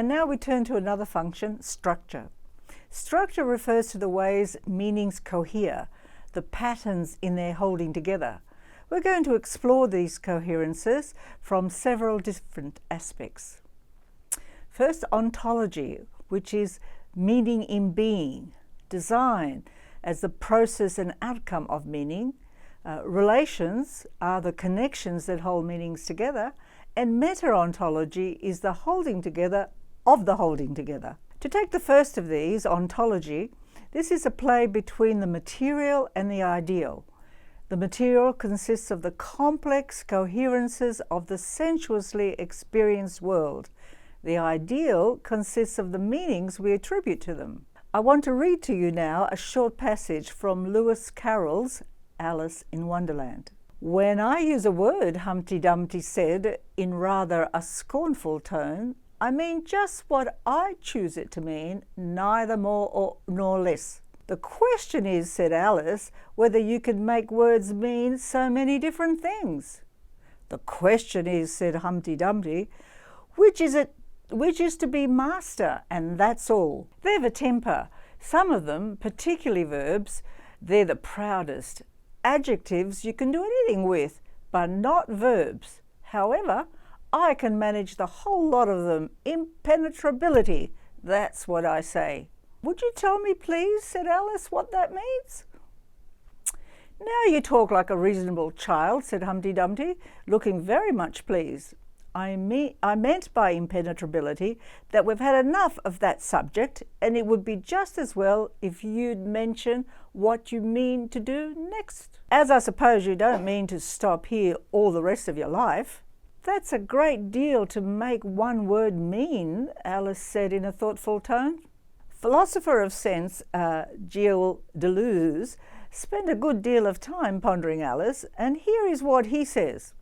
And now we turn to another function, structure. Structure refers to the ways meanings cohere, the patterns in their holding together. We're going to explore these coherences from several different aspects. First, ontology, which is meaning in being, design as the process and outcome of meaning. Relations are the connections that hold meanings together, and meta-ontology is the holding together of the holding together. To take the first of these, ontology, this is a play between the material and the ideal. The material consists of the complex coherences of the sensuously experienced world. The ideal consists of the meanings we attribute to them. I want to read to you now a short passage from Lewis Carroll's Alice in Wonderland. "When I use a word," Humpty Dumpty said in rather a scornful tone, "I mean just what I choose it to mean, neither more nor less." "The question is," said Alice, "whether you can make words mean so many different things." "The question is," said Humpty Dumpty, which is to be master, and that's all. They've a temper. Some of them, particularly verbs, they're the proudest. Adjectives you can do anything with, but not verbs. However, I can manage the whole lot of them. Impenetrability, that's what I say. "Would you tell me, please," said Alice, "what that means?" "Now you talk like a reasonable child," said Humpty Dumpty, looking very much pleased. I meant by impenetrability that we've had enough of that subject, and it would be just as well if you'd mention what you mean to do next. As I suppose you don't mean to stop here all the rest of your life." "That's a great deal to make one word mean," Alice said in a thoughtful tone. Philosopher of Sense, Gilles Deleuze, spent a good deal of time pondering Alice, and here is what he says.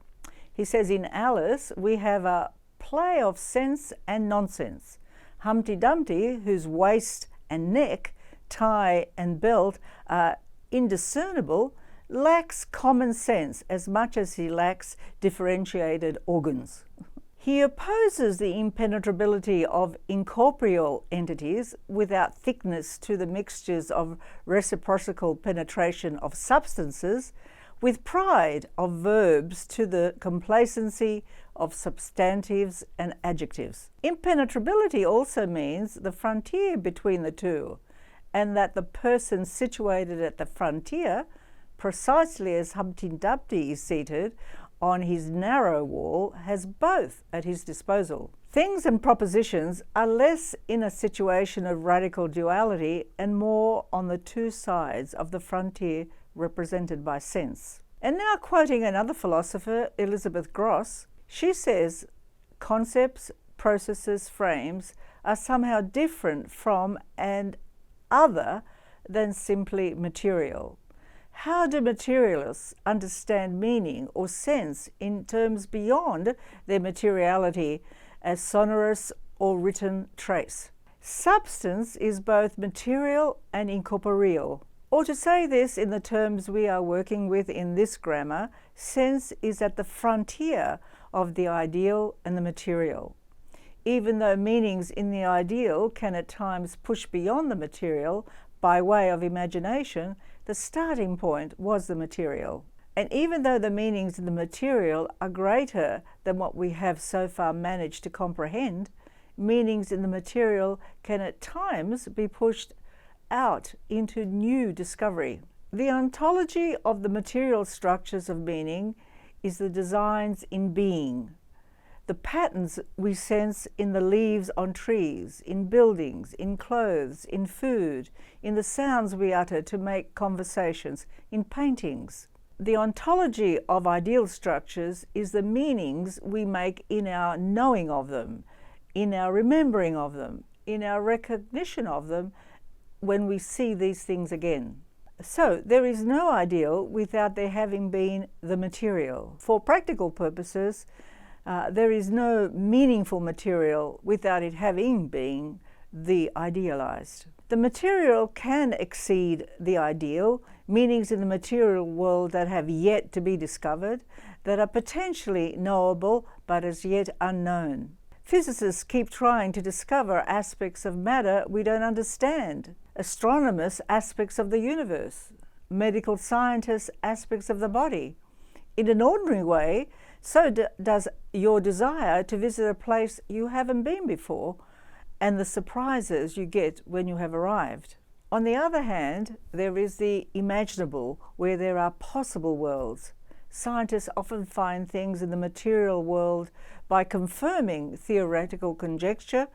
He says, "In Alice, we have a play of sense and nonsense. Humpty Dumpty, whose waist and neck, tie and belt are indiscernible, lacks common sense as much as he lacks differentiated organs." He opposes the impenetrability of incorporeal entities without thickness to the mixtures of reciprocal penetration of substances, with pride of verbs to the complacency of substantives and adjectives. Impenetrability also means the frontier between the two, and that the person situated at the frontier, precisely as Humpty Dumpty is seated on his narrow wall, has both at his disposal. Things and propositions are less in a situation of radical duality and more on the two sides of the frontier represented by sense. And now quoting another philosopher, Elizabeth Gross, she says, "Concepts, processes, frames are somehow different from and other than simply material. How do materialists understand meaning or sense in terms beyond their materiality as sonorous or written trace? Substance is both material and incorporeal. Or to say this in the terms we are working with in this grammar, sense is at the frontier of the ideal and the material. Even though meanings in the ideal can at times push beyond the material by way of imagination, the starting point was the material. And even though the meanings in the material are greater than what we have so far managed to comprehend, meanings in the material can at times be pushed out into new discovery. The ontology of the material structures of meaning is the designs in being, the patterns we sense in the leaves on trees, in buildings, in clothes, in food, in the sounds we utter to make conversations, in paintings. The ontology of ideal structures is the meanings we make in our knowing of them, in our remembering of them, in our recognition of them, when we see these things again. So there is no ideal without there having been the material. For practical purposes, there is no meaningful material without it having been the idealized. The material can exceed the ideal, meanings in the material world that have yet to be discovered, that are potentially knowable but as yet unknown. Physicists keep trying to discover aspects of matter we don't understand. Astronomers, aspects of the universe. Medical scientists, aspects of the body. In an ordinary way, so does your desire to visit a place you haven't been before, and the surprises you get when you have arrived. On the other hand, there is the imaginable, where there are possible worlds. Scientists often find things in the material world by confirming theoretical conjecture,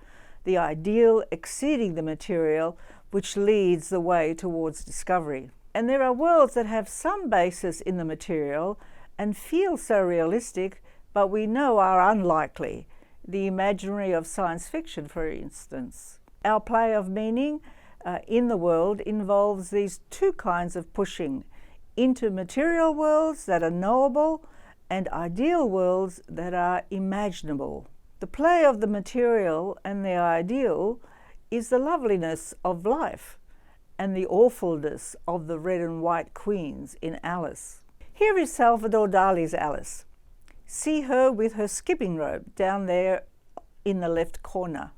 the ideal exceeding the material, which leads the way towards discovery. And there are worlds that have some basis in the material and feel so realistic, but we know are unlikely. The imaginary of science fiction, for instance. Our play of meaning in the world involves these two kinds of pushing into material worlds that are knowable and ideal worlds that are imaginable. The play of the material and the ideal is the loveliness of life and the awfulness of the red and white queens in Alice. Here is Salvador Dali's Alice. See her with her skipping rope down there in the left corner.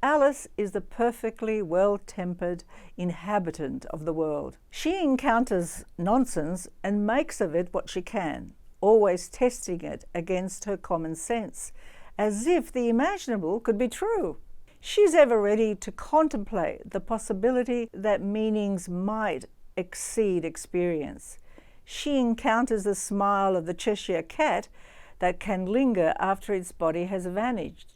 Alice is the perfectly well-tempered inhabitant of the world. She encounters nonsense and makes of it what she can, always testing it against her common sense, as if the imaginable could be true. She's ever ready to contemplate the possibility that meanings might exceed experience. She encounters the smile of the Cheshire cat that can linger after its body has vanished.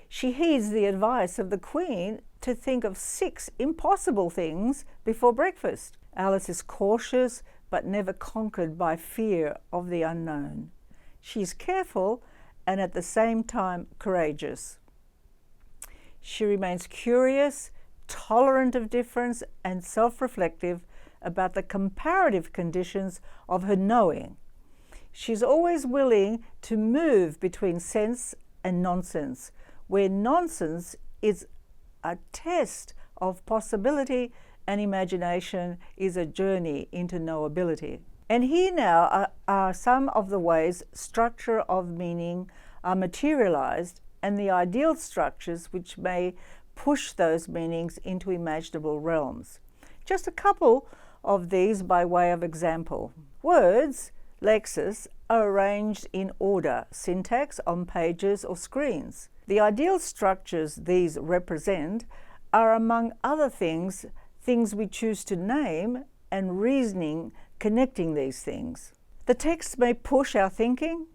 She heeds the advice of the Queen to think of 6 impossible things before breakfast. Alice is cautious but never conquered by fear of the unknown. She is careful and at the same time courageous. She remains curious, tolerant of difference, and self-reflective about the comparative conditions of her knowing. She's always willing to move between sense and nonsense, where nonsense is a test of possibility and imagination is a journey into knowability. And here now are some of the ways structure of meaning are materialized and the ideal structures which may push those meanings into imaginable realms. Just a couple of these by way of example. Words, lexis, are arranged in order, syntax on pages or screens. The ideal structures these represent are, among other things, things we choose to name and reasoning connecting these things. The text may push our thinking,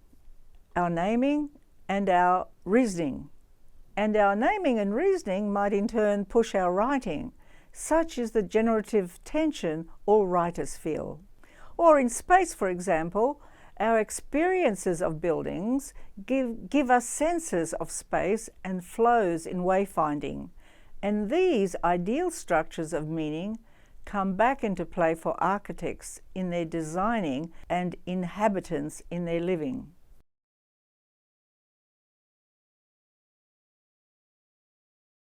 our naming, and our reasoning. And our naming and reasoning might in turn push our writing. Such is the generative tension all writers feel. Or in space, for example, our experiences of buildings give us senses of space and flows in wayfinding. And these ideal structures of meaning come back into play for architects in their designing and inhabitants in their living.